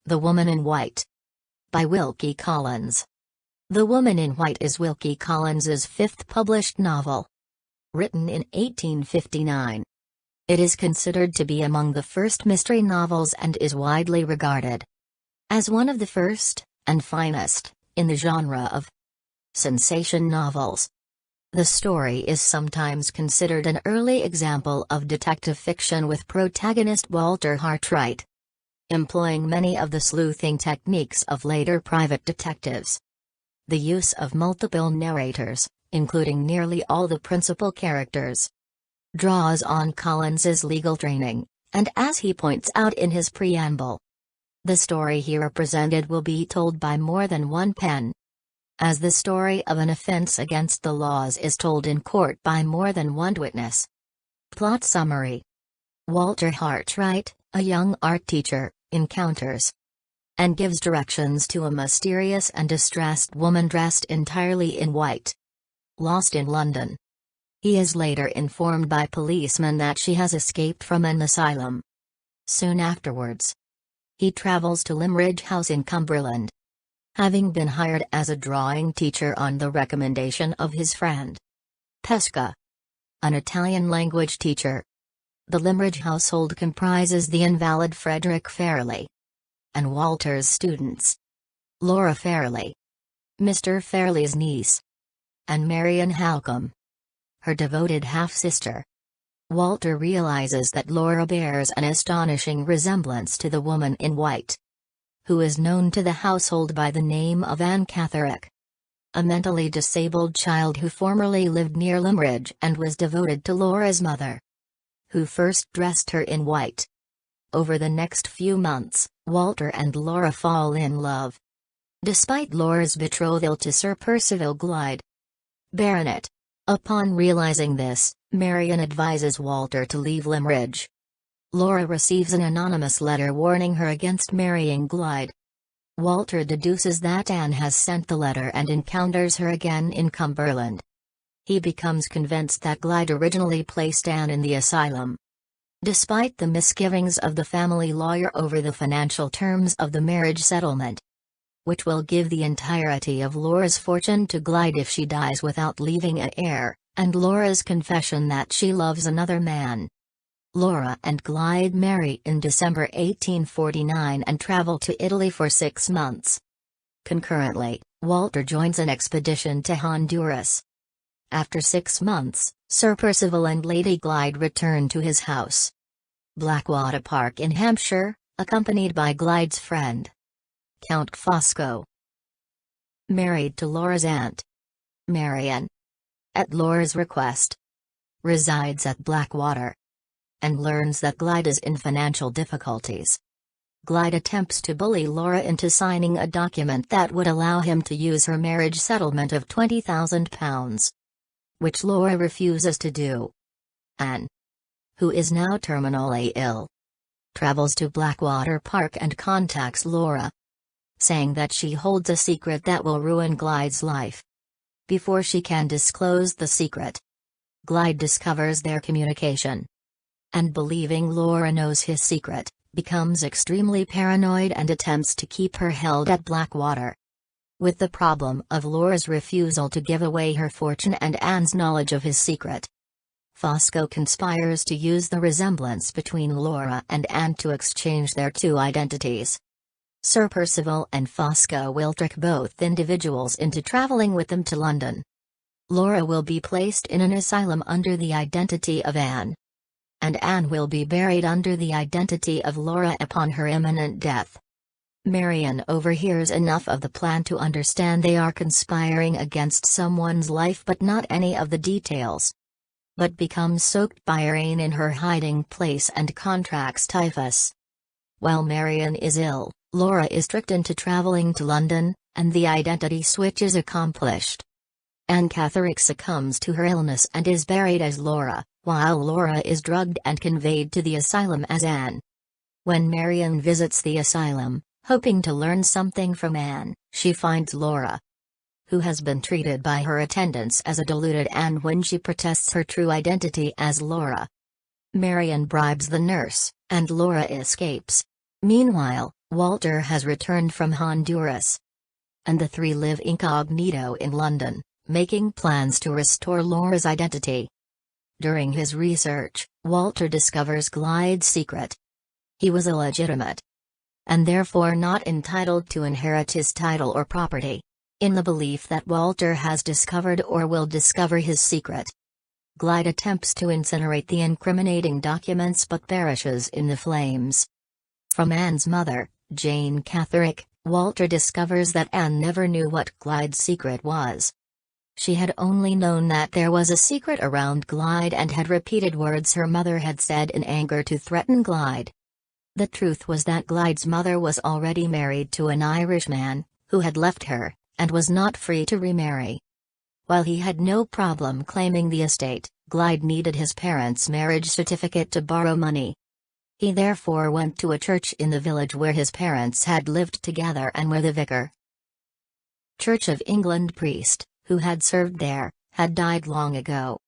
The Woman in White. By Wilkie Collins. The Woman in White is Wilkie Collins's fifth published novel. Written in 1859. It is considered to be among the first mystery novels and is widely regarded as one of the first, and finest, in the genre of sensation novels. The story is sometimes considered an early example of detective fiction, with protagonist Walter Hartwright employing many of the sleuthing techniques of later private detectives. The use of multiple narrators, including nearly all the principal characters, draws on Collins's legal training, and as he points out in his preamble, the story here presented will be told by more than one pen. As the story of an offense against the laws is told in court by more than one witness. Plot summary. Walter Hartwright, a young art teacher, encounters and gives directions to a mysterious and distressed woman dressed entirely in white, lost in London. He is later informed by policemen that she has escaped from an asylum. Soon afterwards, he travels to Limridge House in Cumberland, having been hired as a drawing teacher on the recommendation of his friend Pesca, an Italian language teacher. The Limridge household comprises the invalid Frederick Fairley and Walter's students, Laura Fairley, Mr. Fairley's niece, and Marian Halcombe, her devoted half-sister. Walter realizes that Laura bears an astonishing resemblance to the Woman in White, who is known to the household by the name of Anne Catherick, a mentally disabled child who formerly lived near Limridge and was devoted to Laura's mother, who first dressed her in white. Over the next few months, Walter and Laura fall in love, despite Laura's betrothal to Sir Percival Glyde, Baronet. Upon realizing this, Marian advises Walter to leave Limridge. Laura receives an anonymous letter warning her against marrying Glyde. Walter deduces that Anne has sent the letter and encounters her again in Cumberland. He becomes convinced that Glyde originally placed Anne in the asylum. Despite the misgivings of the family lawyer over the financial terms of the marriage settlement, which will give the entirety of Laura's fortune to Glyde if she dies without leaving an heir, and Laura's confession that she loves another man, Laura and Glyde marry in December 1849 and travel to Italy for 6 months. Concurrently, Walter joins an expedition to Honduras. After 6 months, Sir Percival and Lady Glyde return to his house, Blackwater Park in Hampshire, accompanied by Glyde's friend, Count Fosco. Married to Laura's aunt, Marian, at Laura's request, resides at Blackwater, and learns that Glyde is in financial difficulties. Glyde attempts to bully Laura into signing a document that would allow him to use her marriage settlement of £20,000. Which Laura refuses to do. Anne, who is now terminally ill, travels to Blackwater Park and contacts Laura, saying that she holds a secret that will ruin Glyde's life. Before she can disclose the secret, Glyde discovers their communication, and believing Laura knows his secret, becomes extremely paranoid and attempts to keep her held at Blackwater. With the problem of Laura's refusal to give away her fortune and Anne's knowledge of his secret, Fosco conspires to use the resemblance between Laura and Anne to exchange their two identities. Sir Percival and Fosco will trick both individuals into traveling with them to London. Laura will be placed in an asylum under the identity of Anne, and Anne will be buried under the identity of Laura upon her imminent death. Marian overhears enough of the plan to understand they are conspiring against someone's life but not any of the details, but becomes soaked by rain in her hiding place and contracts typhus. While Marian is ill, Laura is tricked into traveling to London, and the identity switch is accomplished. Anne Catherick succumbs to her illness and is buried as Laura, while Laura is drugged and conveyed to the asylum as Anne. When Marian visits the asylum, hoping to learn something from Anne, she finds Laura, who has been treated by her attendants as a deluded Anne when she protests her true identity as Laura. Marian bribes the nurse, and Laura escapes. Meanwhile, Walter has returned from Honduras, and the three live incognito in London, making plans to restore Laura's identity. During his research, Walter discovers Glyde's secret. He was illegitimate, and therefore not entitled to inherit his title or property. In the belief that Walter has discovered or will discover his secret, Glyde attempts to incinerate the incriminating documents but perishes in the flames. From Anne's mother, Jane Catherick, Walter discovers that Anne never knew what Glyde's secret was. She had only known that there was a secret around Glyde and had repeated words her mother had said in anger to threaten Glyde. The truth was that Glyde's mother was already married to an Irishman, who had left her, and was not free to remarry. While he had no problem claiming the estate, Glyde needed his parents' marriage certificate to borrow money. He therefore went to a church in the village where his parents had lived together and where the vicar, Church of England priest, who had served there, had died long ago,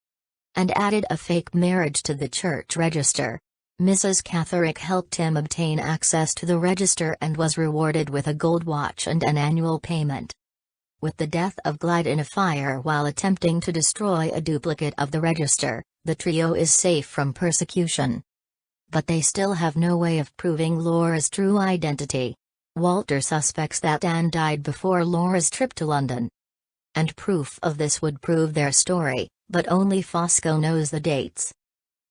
and added a fake marriage to the church register. Mrs. Catherick helped him obtain access to the register and was rewarded with a gold watch and an annual payment. With the death of Glyde in a fire while attempting to destroy a duplicate of the register, the trio is safe from persecution. But they still have no way of proving Laura's true identity. Walter suspects that Anne died before Laura's trip to London, and proof of this would prove their story, but only Fosco knows the dates.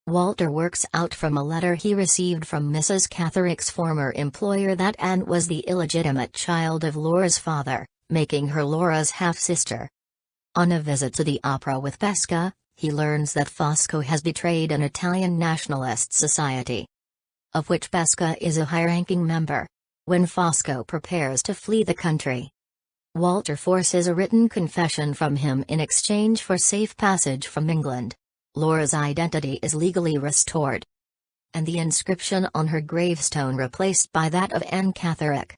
Walter works out from a letter he received from Mrs. Catherick's former employer that Anne was the illegitimate child of Laura's father, making her Laura's half-sister. On a visit to the opera with Pesca, he learns that Fosco has betrayed an Italian nationalist society, of which Pesca is a high-ranking member. When Fosco prepares to flee the country, Walter forces a written confession from him in exchange for safe passage from England. Laura's identity is legally restored, and the inscription on her gravestone replaced by that of Anne Catherick.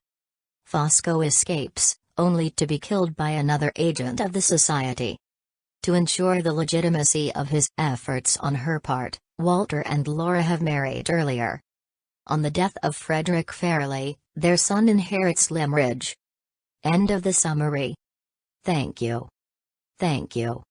Fosco escapes, only to be killed by another agent of the society. To ensure the legitimacy of his efforts on her part, Walter and Laura have married earlier. On the death of Frederick Fairley, their son inherits Limridge. End of the summary. Thank you. Thank you.